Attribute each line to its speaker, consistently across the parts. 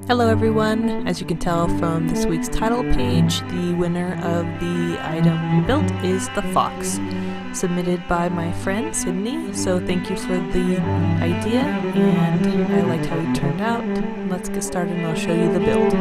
Speaker 1: Hello everyone! As you can tell from this week's title page, the winner of the item we built is the fox, submitted by my friend Sydney, so thank you for the idea and I liked how he turned out. Let's get started and I'll show you the build.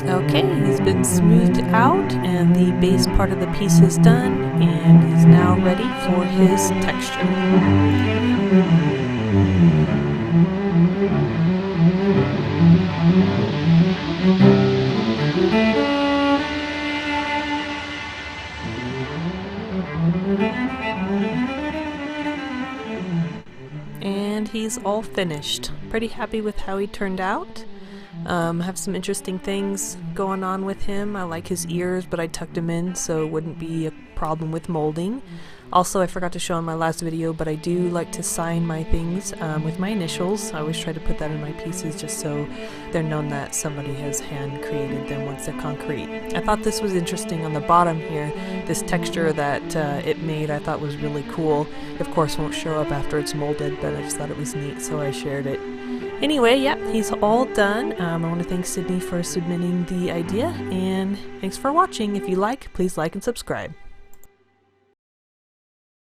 Speaker 1: Okay, he's been smoothed out and the base part of the piece is done and he's now ready for his texture. And he's all finished. Pretty happy with how he turned out. Have some interesting things going on with him. I like his ears, but I tucked him in so it wouldn't be a problem with molding. Also, I forgot to show in my last video, but I do like to sign my things with my initials. I always try to put that in my pieces just so they're known that somebody has hand created them once they're concrete. I thought this was interesting on the bottom here. This texture that it made I thought was really cool. Of course won't show up after it's molded, but I just thought it was neat, so I shared it. Anyway, yeah, he's all done. I want to thank Sydney for submitting the idea, and thanks for watching. If you like, please like and subscribe.